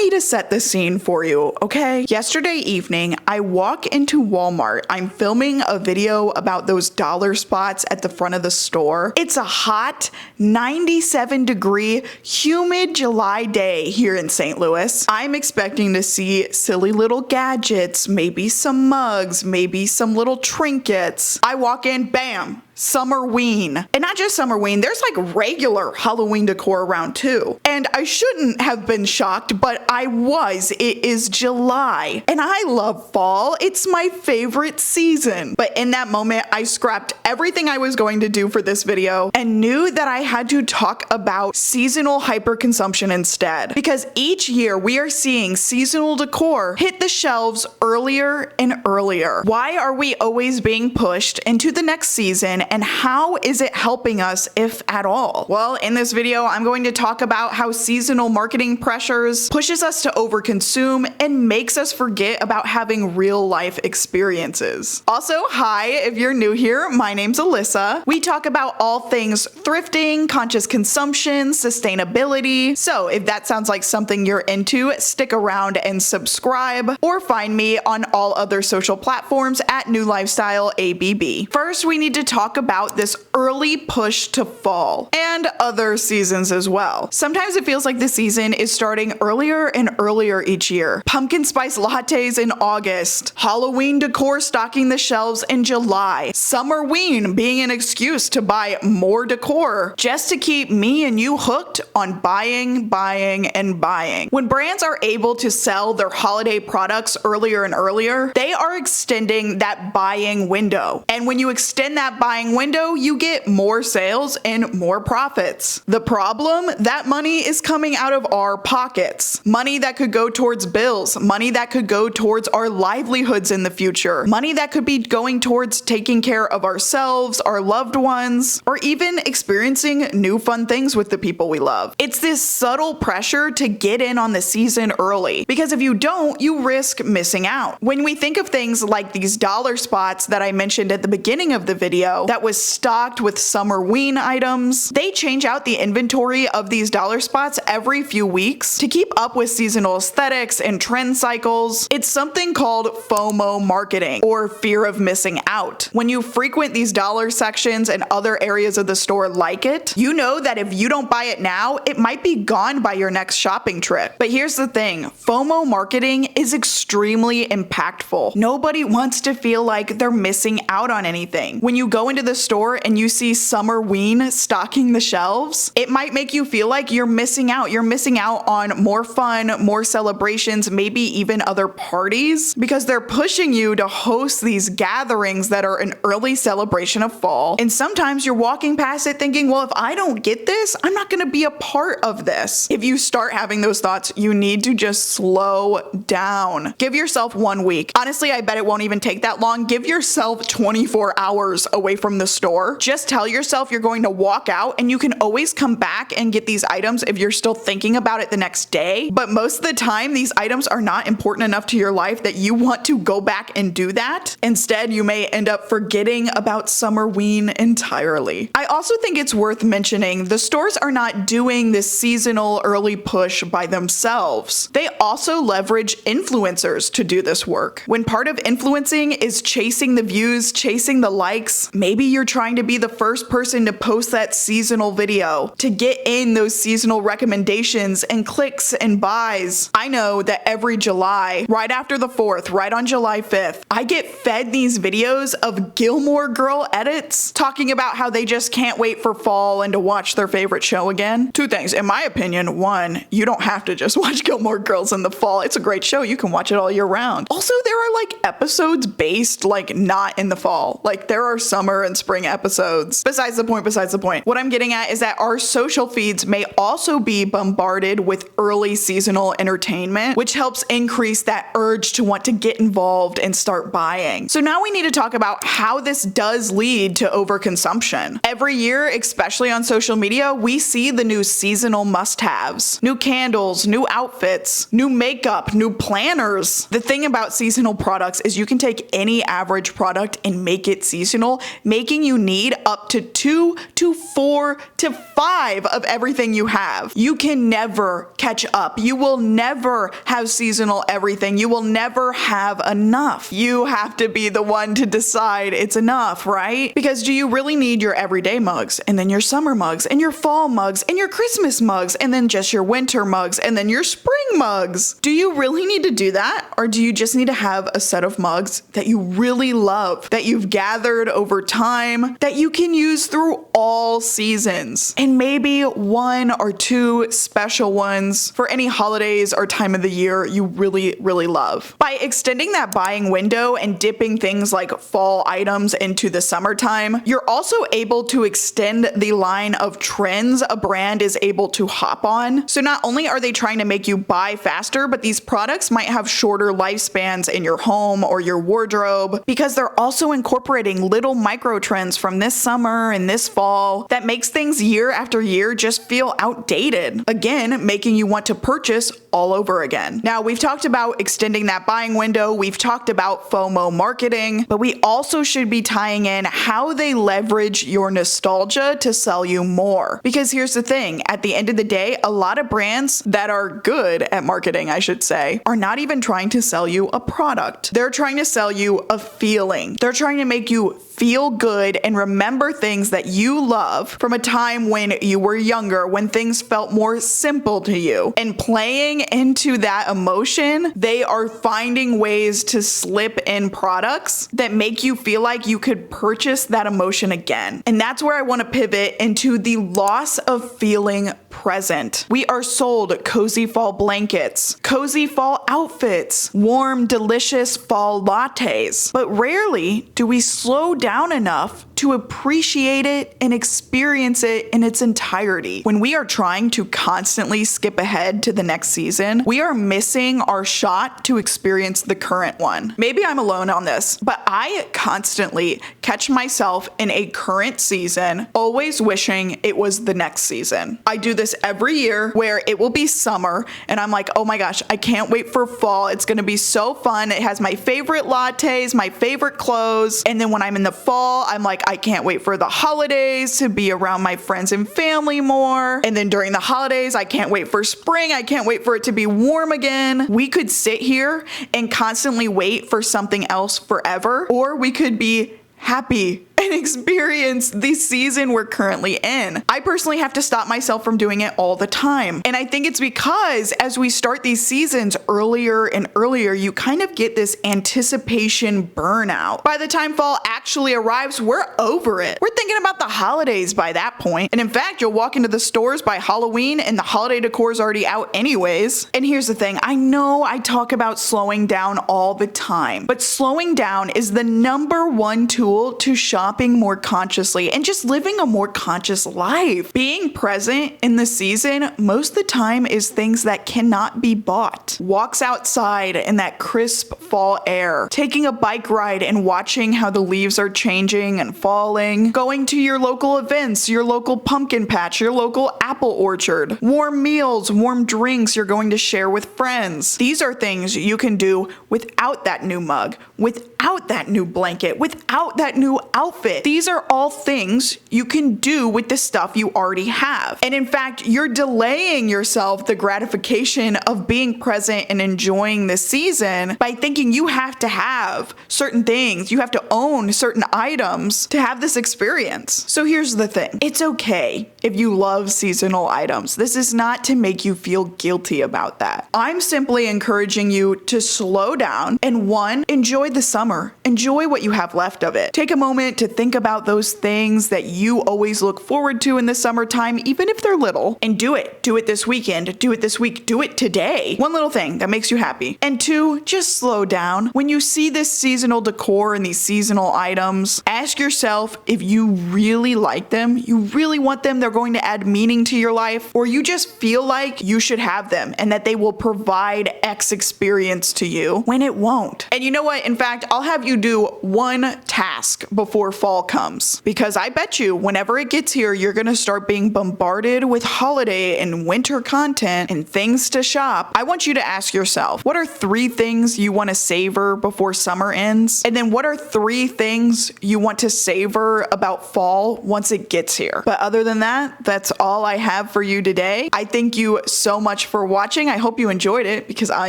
me to set the scene for you, okay? Yesterday evening, I walk into Walmart. I'm filming a video about those dollar spots at the front of the store. It's a hot 97-degree, humid July day here in St. Louis. I'm expecting to see silly little gadgets, maybe some mugs, maybe some little trinkets. I walk in, bam! Summerween. And not just Summerween, there's like regular Halloween decor around too. And I shouldn't have been shocked, but I was. It is July. And I love fall. It's my favorite season. But in that moment, I scrapped everything I was going to do for this video and knew that I had to talk about seasonal hyperconsumption instead. Because each year we are seeing seasonal decor hit the shelves earlier and earlier. Why are we always being pushed into the next season? And how is it helping us, if at all? Well, in this video, I'm going to talk about how seasonal marketing pressures pushes us to overconsume and makes us forget about having real life experiences. Also, hi, if you're new here, my name's Alyssa. We talk about all things thrifting, conscious consumption, sustainability. So if that sounds like something you're into, stick around and subscribe, or find me on all other social platforms at New Lifestyle ABB. First, we need to talk about this early push to fall and other seasons as well. Sometimes it feels like the season is starting earlier and earlier each year. Pumpkin spice lattes in August, Halloween decor stocking the shelves in July, Summerween being an excuse to buy more decor just to keep me and you hooked on buying, and buying. When brands are able to sell their holiday products earlier and earlier, they are extending that buying window. And when you extend that buying window, you get more sales and more profits. The problem? That money is coming out of our pockets. Money that could go towards bills, money that could go towards our livelihoods in the future, money that could be going towards taking care of ourselves, our loved ones, or even experiencing new fun things with the people we love. It's this subtle pressure to get in on the season early, because if you don't, you risk missing out. When we think of things like these dollar spots that I mentioned at the beginning of the video, that was stocked with Summerween items. They change out the inventory of these dollar spots every few weeks to keep up with seasonal aesthetics and trend cycles. It's something called FOMO Marketing, or fear of missing out. When you frequent these dollar sections and other areas of the store like it, you know that if you don't buy it now, it might be gone by your next shopping trip. But here's the thing, FOMO marketing is extremely impactful. Nobody wants to feel like they're missing out on anything. When you go into the store and you see Summerween stocking the shelves, it might make you feel like you're missing out. You're missing out on more fun, more celebrations, maybe even other parties, because they're pushing you to host these gatherings that are an early celebration of fall. And sometimes you're walking past it thinking, well, if I don't get this, I'm not going to be a part of this. If you start having those thoughts, you need to just slow down. Give yourself 1 week. Honestly, I bet it won't even take that long. Give yourself 24 hours away from the store. Just tell yourself you're going to walk out, and you can always come back and get these items if you're still thinking about it the next day. But most of the time, these items are not important enough to your life that you want to go back and do that. Instead, you may end up forgetting about Summerween entirely. I also think it's worth mentioning the stores are not doing this seasonal early push by themselves. They also leverage influencers to do this work. When part of influencing is chasing the views, chasing the likes, maybe you're trying to be the first person to post that seasonal video, to get in those seasonal recommendations and clicks and buys. I know that every July, right after the 4th, right on July 5th, I get fed these videos of Gilmore Girl edits talking about how they just can't wait for fall and to watch their favorite show again. Two things, in my opinion. One, you don't have to just watch Gilmore Girls in the fall. It's a great show. You can watch it all year round. Also, there are like episodes based like not in the fall. Like there are summer and spring episodes. Besides the point. What I'm getting at is that our social feeds may also be bombarded with early seasonal entertainment, which helps increase that urge to want to get involved and start buying. So now we need to talk about how this does lead to overconsumption. Every year, especially on social media, we see the new seasonal must-haves. New candles, new outfits, new makeup, new planners. The thing about seasonal products is you can take any average product and make it seasonal, make making you need up to 2 to 4 to 5 of everything you have. You can never catch up. You will never have seasonal everything. You will never have enough. You have to be the one to decide it's enough, right? Because do you really need your everyday mugs, and then your summer mugs, and your fall mugs, and your Christmas mugs, and then just your winter mugs, and then your spring mugs? Do you really need to do that? Or do you just need to have a set of mugs that you really love, that you've gathered over time, that you can use through all seasons? And maybe 1 or 2 special ones for any holidays or time of the year you really, really love. By extending that buying window and dipping things like fall items into the summertime, you're also able to extend the line of trends a brand is able to hop on. So not only are they trying to make you buy faster, but these products might have shorter lifespans in your home or your wardrobe because they're also incorporating little micro trends from this summer and this fall that makes things year after year just feel outdated. Again, making you want to purchase all over again. Now, we've talked about extending that buying window. We've talked about FOMO marketing, but we also should be tying in how they leverage your nostalgia to sell you more. Because here's the thing, at the end of the day, a lot of brands that are good at marketing, I should say, are not even trying to sell you a product. They're trying to sell you a feeling. They're trying to make you feel good and remember things that you love from a time when you were younger, when things felt more simple to you. And playing into that emotion, they are finding ways to slip in products that make you feel like you could purchase that emotion again. And that's where I want to pivot into the loss of feeling present. We are sold cozy fall blankets, cozy fall outfits, warm, delicious fall lattes, but rarely do we slow down enough to appreciate it and experience it in its entirety. When we are trying to constantly skip ahead to the next season, we are missing our shot to experience the current one. Maybe I'm alone on this, but I constantly catch myself in a current season, always wishing it was the next season. I do this every year where it will be summer and I'm like, oh my gosh, I can't wait for fall. It's gonna be so fun. It has my favorite lattes, my favorite clothes. And then when I'm in the fall, I'm like, I can't wait for the holidays to be around my friends and family more. And then during the holidays, I can't wait for spring. I can't wait for it to be warm again. We could sit here and constantly wait for something else forever, or we could be happy and experience the season we're currently in. I personally have to stop myself from doing it all the time. And I think it's because as we start these seasons earlier and earlier, you kind of get this anticipation burnout. By the time fall actually arrives, we're over it. We're thinking about the holidays by that point. And in fact, you'll walk into the stores by Halloween and the holiday decor is already out anyways. And here's the thing, I know I talk about slowing down all the time, but slowing down is the #1 tool to shopping more consciously and just living a more conscious life. Being present in the season most of the time is things that cannot be bought. Walks outside in that crisp fall air, taking a bike ride and watching how the leaves are changing and falling, going to your local events, your local pumpkin patch, your local apple orchard, warm meals, warm drinks you're going to share with friends. These are things you can do without that new mug, without that new blanket, without that new outfit. These are all things you can do with the stuff you already have. And in fact, you're delaying yourself the gratification of being present and enjoying the season by thinking you have to have certain things, you have to own certain items to have this experience. So here's the thing. It's okay if you love seasonal items. This is not to make you feel guilty about that. I'm simply encouraging you to slow down and enjoy the summer. Enjoy what you have left of it. Take a moment to think about those things that you always look forward to in the summertime, even if they're little, and do it. Do it this weekend, do it this week, do it today. One little thing that makes you happy. And 2, just slow down. When you see this seasonal decor and these seasonal items, ask yourself if you really like them, you really want them, they're going to add meaning to your life, or you just feel like you should have them and that they will provide X experience to you when it won't. And you know what? In fact, I'll have you do one task before fall comes. Because I bet you whenever it gets here, you're gonna start being bombarded with holiday and winter content and things to shop. I want you to ask yourself, what are 3 things you want to savor before summer ends? And then what are 3 things you want to savor about fall once it gets here? But other than that, that's all I have for you today. I thank you so much for watching. I hope you enjoyed it because I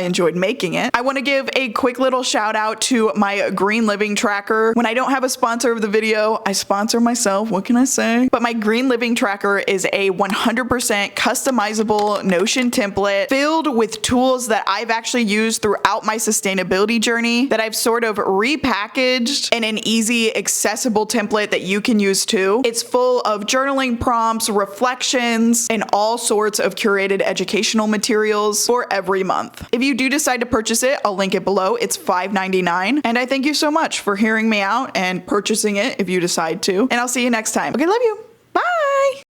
enjoyed making it. I want to give a quick little shout out to my green living tracker. When I don't have a sponsor of the video, I sponsor myself. What can I say? But my green living tracker is a 100% customizable Notion template filled with tools that I've actually used throughout my sustainability journey that I've sort of repackaged in an easy, accessible template that you can use too. It's full of journaling prompts, reflections, and all sorts of curated educational materials for every month. If you do decide to purchase it, I'll link it below. It's $5.99. And I thank you so much for hearing me out and purchasing it if you decide to. And I'll see you next time. Okay, love you. Bye.